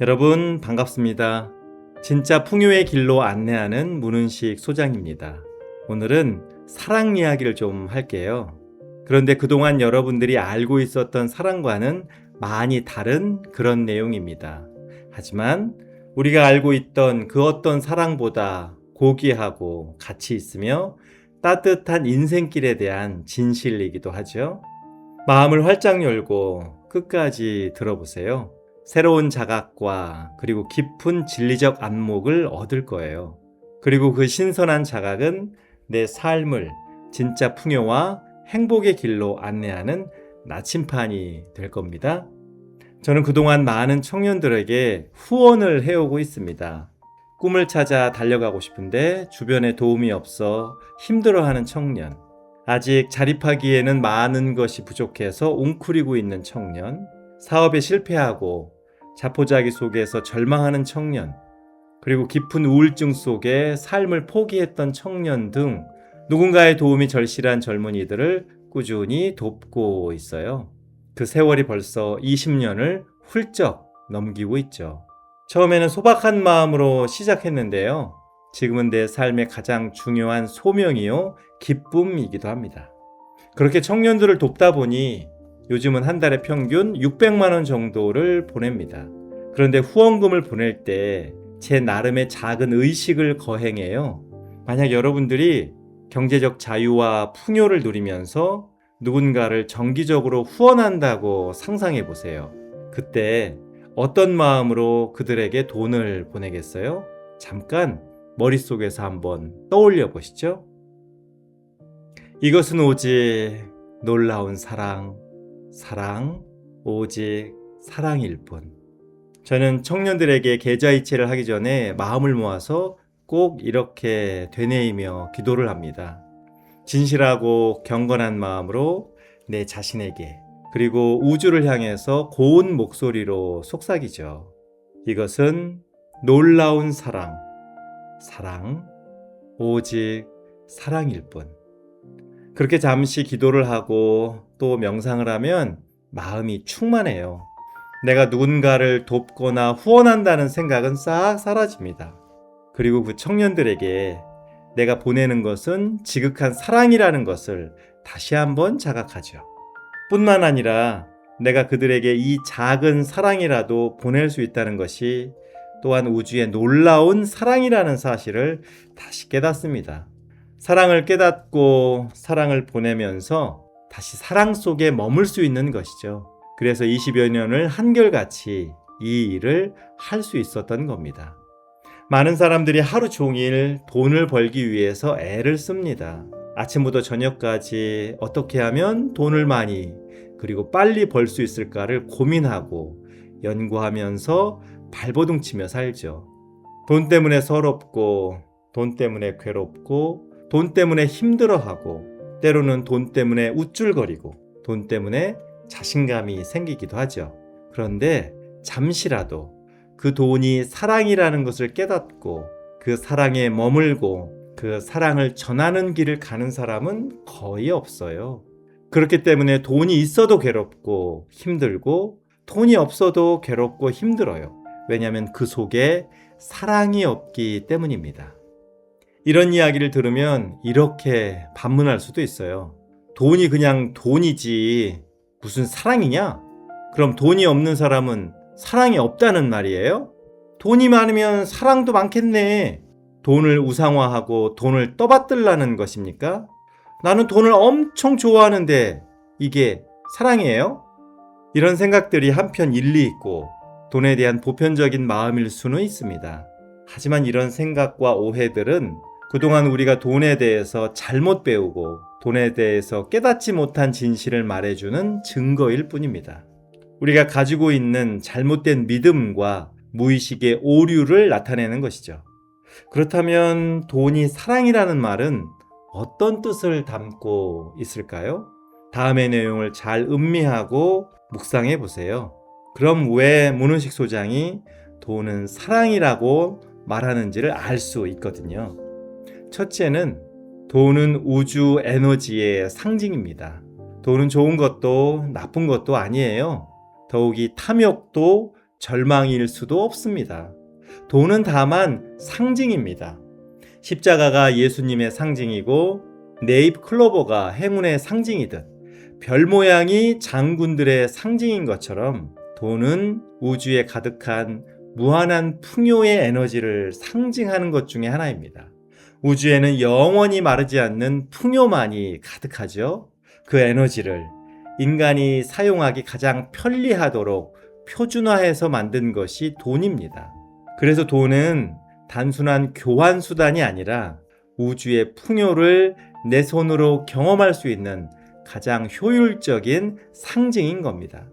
여러분 반갑습니다. 진짜 풍요의 길로 안내하는 문은식 소장입니다. 오늘은 사랑 이야기를 좀 할게요. 그런데 그동안 여러분들이 알고 있었던 사랑과는 많이 다른 그런 내용입니다. 하지만 우리가 알고 있던 그 어떤 사랑보다 고귀하고 가치 있으며 따뜻한 인생길에 대한 진실이기도 하죠. 마음을 활짝 열고 끝까지 들어보세요. 새로운 자각과 그리고 깊은 진리적 안목을 얻을 거예요. 그리고 그 신선한 자각은 내 삶을 진짜 풍요와 행복의 길로 안내하는 나침판이 될 겁니다. 저는 그동안 많은 청년들에게 후원을 해오고 있습니다. 꿈을 찾아 달려가고 싶은데 주변에 도움이 없어 힘들어하는 청년, 아직 자립하기에는 많은 것이 부족해서 웅크리고 있는 청년, 사업에 실패하고 자포자기 속에서 절망하는 청년, 그리고 깊은 우울증 속에 삶을 포기했던 청년 등 누군가의 도움이 절실한 젊은이들을 꾸준히 돕고 있어요. 그 세월이 벌써 20년을 훌쩍 넘기고 있죠. 처음에는 소박한 마음으로 시작했는데요. 지금은 내 삶의 가장 중요한 소명이요, 기쁨이기도 합니다. 그렇게 청년들을 돕다 보니 요즘은 한 달에 평균 600만 원 정도를 보냅니다. 그런데 후원금을 보낼 때 제 나름의 작은 의식을 거행해요. 만약 여러분들이 경제적 자유와 풍요를 누리면서 누군가를 정기적으로 후원한다고 상상해 보세요. 그때 어떤 마음으로 그들에게 돈을 보내겠어요? 잠깐 머릿속에서 한번 떠올려 보시죠. 이것은 오직 놀라운 사랑, 오직 사랑일 뿐. 저는 청년들에게 계좌이체를 하기 전에 마음을 모아서 꼭 이렇게 되뇌이며 기도를 합니다. 진실하고 경건한 마음으로 내 자신에게 그리고 우주를 향해서 고운 목소리로 속삭이죠. 이것은 놀라운 사랑, 오직 사랑일 뿐. 그렇게 잠시 기도를 하고 또 명상을 하면 마음이 충만해요. 내가 누군가를 돕거나 후원한다는 생각은 싹 사라집니다. 그리고 그 청년들에게 내가 보내는 것은 지극한 사랑이라는 것을 다시 한번 자각하죠. 뿐만 아니라 내가 그들에게 이 작은 사랑이라도 보낼 수 있다는 것이 또한 우주의 놀라운 사랑이라는 사실을 다시 깨닫습니다. 사랑을 깨닫고 사랑을 보내면서 다시 사랑 속에 머물 수 있는 것이죠. 그래서 20여 년을 한결같이 이 일을 할 수 있었던 겁니다. 많은 사람들이 하루 종일 돈을 벌기 위해서 애를 씁니다. 아침부터 저녁까지 어떻게 하면 돈을 많이 그리고 빨리 벌 수 있을까를 고민하고 연구하면서 발버둥 치며 살죠. 돈 때문에 서럽고 돈 때문에 괴롭고 돈 때문에 힘들어하고 때로는 돈 때문에 우쭐거리고 돈 때문에 자신감이 생기기도 하죠. 그런데 잠시라도 그 돈이 사랑이라는 것을 깨닫고 그 사랑에 머물고 그 사랑을 전하는 길을 가는 사람은 거의 없어요. 그렇기 때문에 돈이 있어도 괴롭고 힘들고 돈이 없어도 괴롭고 힘들어요. 왜냐하면 그 속에 사랑이 없기 때문입니다. 이런 이야기를 들으면 이렇게 반문할 수도 있어요. 돈이 그냥 돈이지 무슨 사랑이냐? 그럼 돈이 없는 사람은 사랑이 없다는 말이에요? 돈이 많으면 사랑도 많겠네. 돈을 우상화하고 돈을 떠받들라는 것입니까? 나는 돈을 엄청 좋아하는데 이게 사랑이에요? 이런 생각들이 한편 일리 있고 돈에 대한 보편적인 마음일 수는 있습니다. 하지만 이런 생각과 오해들은 그동안 우리가 돈에 대해서 잘못 배우고 돈에 대해서 깨닫지 못한 진실을 말해주는 증거일 뿐입니다. 우리가 가지고 있는 잘못된 믿음과 무의식의 오류를 나타내는 것이죠. 그렇다면 돈이 사랑이라는 말은 어떤 뜻을 담고 있을까요? 다음의 내용을 잘 음미하고 묵상해 보세요. 그럼 왜 문은식 소장이 돈은 사랑이라고 말하는지를 알 수 있거든요. 첫째는 돈은 우주 에너지의 상징입니다. 돈은 좋은 것도 나쁜 것도 아니에요. 더욱이 탐욕도 절망일 수도 없습니다. 돈은 다만 상징입니다. 십자가가 예수님의 상징이고 네잎 클로버가 행운의 상징이듯 별 모양이 장군들의 상징인 것처럼 돈은 우주에 가득한 무한한 풍요의 에너지를 상징하는 것 중에 하나입니다. 우주에는 영원히 마르지 않는 풍요만이 가득하죠. 그 에너지를 인간이 사용하기 가장 편리하도록 표준화해서 만든 것이 돈입니다. 그래서 돈은 단순한 교환 수단이 아니라 우주의 풍요를 내 손으로 경험할 수 있는 가장 효율적인 상징인 겁니다.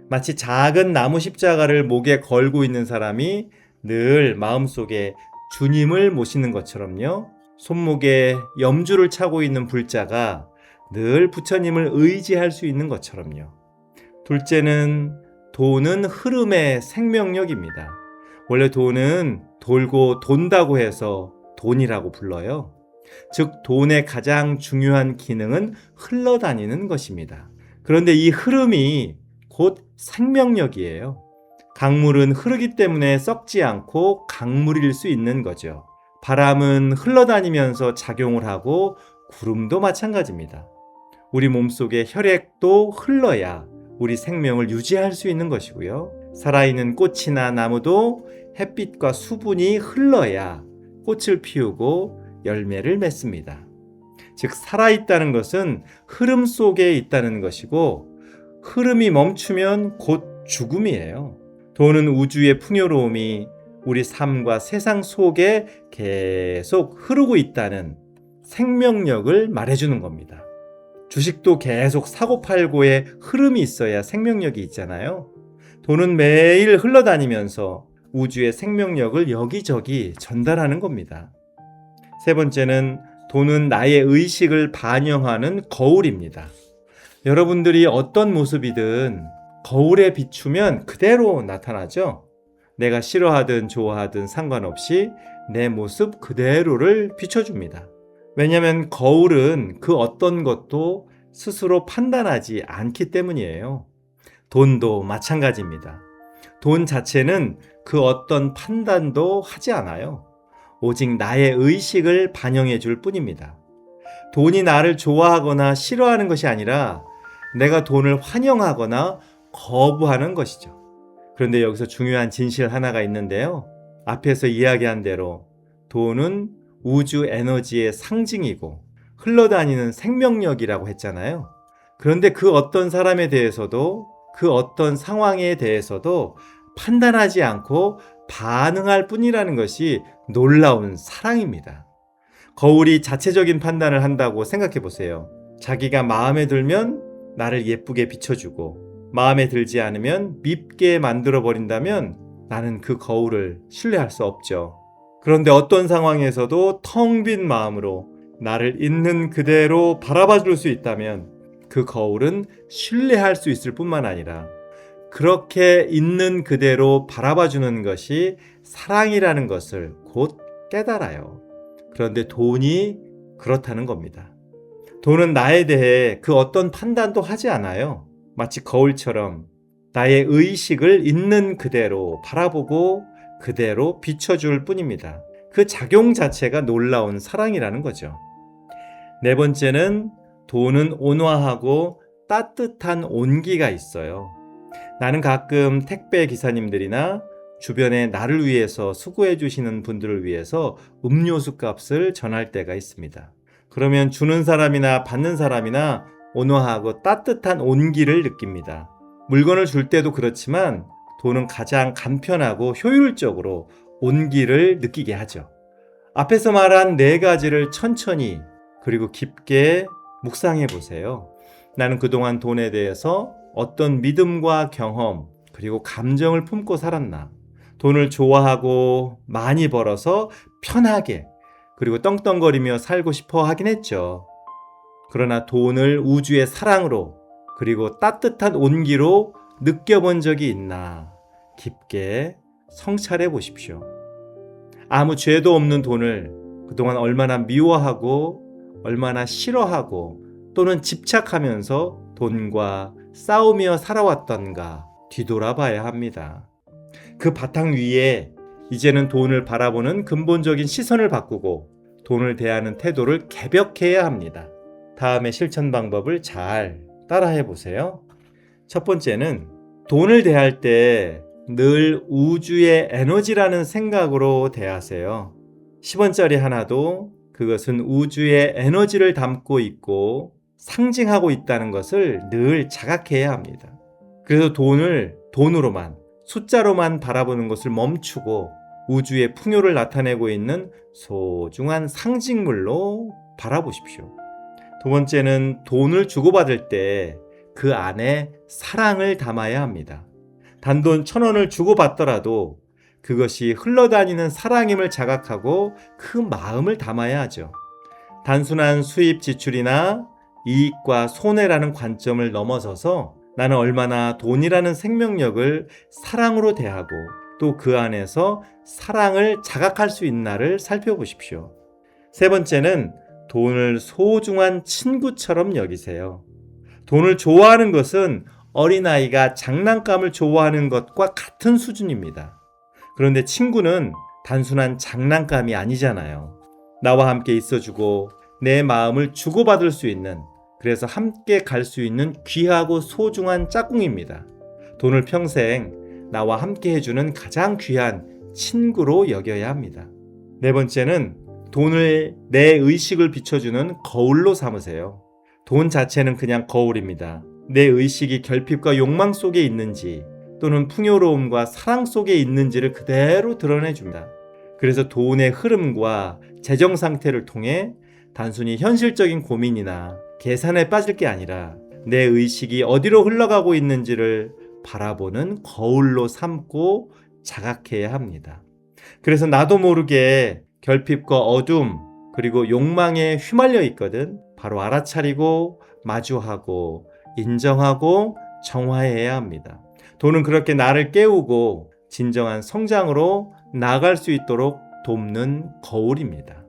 마치 작은 나무 십자가를 목에 걸고 있는 사람이 늘 마음속에 주님을 모시는 것처럼요. 손목에 염주를 차고 있는 불자가 늘 부처님을 의지할 수 있는 것처럼요. 둘째는 돈은 흐름의 생명력입니다. 원래 돈은 돌고 돈다고 해서 돈이라고 불러요. 즉 돈의 가장 중요한 기능은 흘러다니는 것입니다. 그런데 이 흐름이 곧 생명력이에요. 강물은 흐르기 때문에 썩지 않고 강물일 수 있는 거죠. 바람은 흘러다니면서 작용을 하고 구름도 마찬가지입니다. 우리 몸속의 혈액도 흘러야 우리 생명을 유지할 수 있는 것이고요. 살아있는 꽃이나 나무도 햇빛과 수분이 흘러야 꽃을 피우고 열매를 맺습니다. 즉 살아있다는 것은 흐름 속에 있다는 것이고 흐름이 멈추면 곧 죽음이에요. 돈은 우주의 풍요로움이 우리 삶과 세상 속에 계속 흐르고 있다는 생명력을 말해주는 겁니다. 주식도 계속 사고팔고의 흐름이 있어야 생명력이 있잖아요. 돈은 매일 흘러다니면서 우주의 생명력을 여기저기 전달하는 겁니다. 세 번째는 돈은 나의 의식을 반영하는 거울입니다. 여러분들이 어떤 모습이든 거울에 비추면 그대로 나타나죠. 내가 싫어하든 좋아하든 상관없이 내 모습 그대로를 비춰줍니다. 왜냐하면 거울은 그 어떤 것도 스스로 판단하지 않기 때문이에요. 돈도 마찬가지입니다. 돈 자체는 그 어떤 판단도 하지 않아요. 오직 나의 의식을 반영해 줄 뿐입니다. 돈이 나를 좋아하거나 싫어하는 것이 아니라 내가 돈을 환영하거나 거부하는 것이죠. 그런데 여기서 중요한 진실 하나가 있는데요. 앞에서 이야기한 대로 돈은 우주 에너지의 상징이고 흘러다니는 생명력이라고 했잖아요. 그런데 그 어떤 사람에 대해서도 그 어떤 상황에 대해서도 판단하지 않고 반응할 뿐이라는 것이 놀라운 사랑입니다. 거울이 자체적인 판단을 한다고 생각해 보세요. 자기가 마음에 들면 나를 예쁘게 비춰주고 마음에 들지 않으면 밉게 만들어 버린다면 나는 그 거울을 신뢰할 수 없죠. 그런데 어떤 상황에서도 텅 빈 마음으로 나를 있는 그대로 바라봐 줄 수 있다면 그 거울은 신뢰할 수 있을 뿐만 아니라 그렇게 있는 그대로 바라봐 주는 것이 사랑이라는 것을 곧 깨달아요. 그런데 돈이 그렇다는 겁니다. 돈은 나에 대해 그 어떤 판단도 하지 않아요. 마치 거울처럼 나의 의식을 있는 그대로 바라보고 그대로 비춰줄 뿐입니다. 그 작용 자체가 놀라운 사랑이라는 거죠. 네 번째는 돈은 온화하고 따뜻한 온기가 있어요. 나는 가끔 택배 기사님들이나 주변에 나를 위해서 수고해 주시는 분들을 위해서 음료수 값을 전할 때가 있습니다. 그러면 주는 사람이나 받는 사람이나 온화하고 따뜻한 온기를 느낍니다. 물건을 줄 때도 그렇지만 돈은 가장 간편하고 효율적으로 온기를 느끼게 하죠. 앞에서 말한 네 가지를 천천히 그리고 깊게 묵상해 보세요. 나는 그동안 돈에 대해서 어떤 믿음과 경험 그리고 감정을 품고 살았나? 돈을 좋아하고 많이 벌어서 편하게 그리고 떵떵거리며 살고 싶어 하긴 했죠. 그러나 돈을 우주의 사랑으로 그리고 따뜻한 온기로 느껴본 적이 있나? 깊게 성찰해 보십시오. 아무 죄도 없는 돈을 그동안 얼마나 미워하고 얼마나 싫어하고 또는 집착하면서 돈과 싸우며 살아왔던가 뒤돌아봐야 합니다. 그 바탕 위에 이제는 돈을 바라보는 근본적인 시선을 바꾸고 돈을 대하는 태도를 개벽해야 합니다. 다음의 실천 방법을 잘 따라해 보세요. 첫 번째는 돈을 대할 때 늘 우주의 에너지라는 생각으로 대하세요. 10원짜리 하나도 그것은 우주의 에너지를 담고 있고 상징하고 있다는 것을 늘 자각해야 합니다. 그래서 돈을 돈으로만, 숫자로만 바라보는 것을 멈추고 우주의 풍요를 나타내고 있는 소중한 상징물로 바라보십시오. 두 번째는 돈을 주고받을 때 그 안에 사랑을 담아야 합니다. 단돈 1,000원을 주고받더라도 그것이 흘러다니는 사랑임을 자각하고 그 마음을 담아야 하죠. 단순한 수입 지출이나 이익과 손해라는 관점을 넘어서서 나는 얼마나 돈이라는 생명력을 사랑으로 대하고 또 그 안에서 사랑을 자각할 수 있나를 살펴보십시오. 세 번째는 돈을 소중한 친구처럼 여기세요. 돈을 좋아하는 것은 어린아이가 장난감을 좋아하는 것과 같은 수준입니다. 그런데 친구는 단순한 장난감이 아니잖아요. 나와 함께 있어주고 내 마음을 주고받을 수 있는, 그래서 함께 갈 수 있는 귀하고 소중한 짝꿍입니다. 돈을 평생 나와 함께 해주는 가장 귀한 친구로 여겨야 합니다. 네 번째는 돈을 내 의식을 비춰주는 거울로 삼으세요. 돈 자체는 그냥 거울입니다. 내 의식이 결핍과 욕망 속에 있는지 또는 풍요로움과 사랑 속에 있는지를 그대로 드러내줍니다. 그래서 돈의 흐름과 재정 상태를 통해 단순히 현실적인 고민이나 계산에 빠질 게 아니라 내 의식이 어디로 흘러가고 있는지를 바라보는 거울로 삼고 자각해야 합니다. 그래서 나도 모르게 결핍과 어둠 그리고 욕망에 휘말려 있거든. 바로 알아차리고 마주하고 인정하고 정화해야 합니다. 돈은 그렇게 나를 깨우고 진정한 성장으로 나아갈 수 있도록 돕는 거울입니다.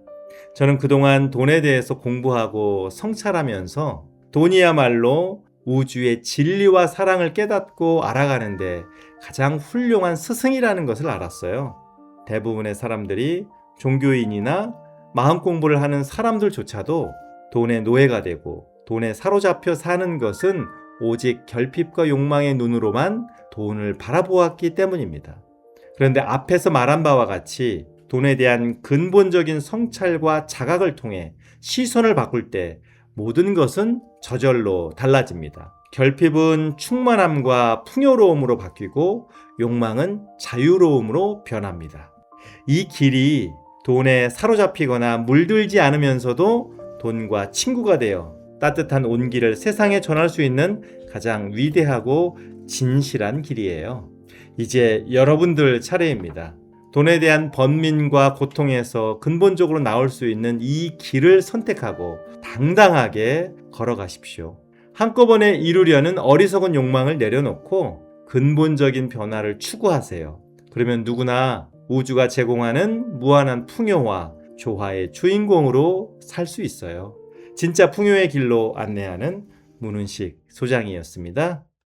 저는 그동안 돈에 대해서 공부하고 성찰하면서 돈이야말로 우주의 진리와 사랑을 깨닫고 알아가는데 가장 훌륭한 스승이라는 것을 알았어요. 대부분의 사람들이 종교인이나 마음 공부를 하는 사람들조차도 돈의 노예가 되고 돈에 사로잡혀 사는 것은 오직 결핍과 욕망의 눈으로만 돈을 바라보았기 때문입니다. 그런데 앞에서 말한 바와 같이 돈에 대한 근본적인 성찰과 자각을 통해 시선을 바꿀 때 모든 것은 저절로 달라집니다. 결핍은 충만함과 풍요로움으로 바뀌고 욕망은 자유로움으로 변합니다. 이 길이 돈에 사로잡히거나 물들지 않으면서도 돈과 친구가 되어 따뜻한 온기를 세상에 전할 수 있는 가장 위대하고 진실한 길이에요. 이제 여러분들 차례입니다. 돈에 대한 번민과 고통에서 근본적으로 나올 수 있는 이 길을 선택하고 당당하게 걸어가십시오. 한꺼번에 이루려는 어리석은 욕망을 내려놓고 근본적인 변화를 추구하세요. 그러면 누구나 우주가 제공하는 무한한 풍요와 조화의 주인공으로 살 수 있어요. 진짜 풍요의 길로 안내하는 문은식 소장이었습니다.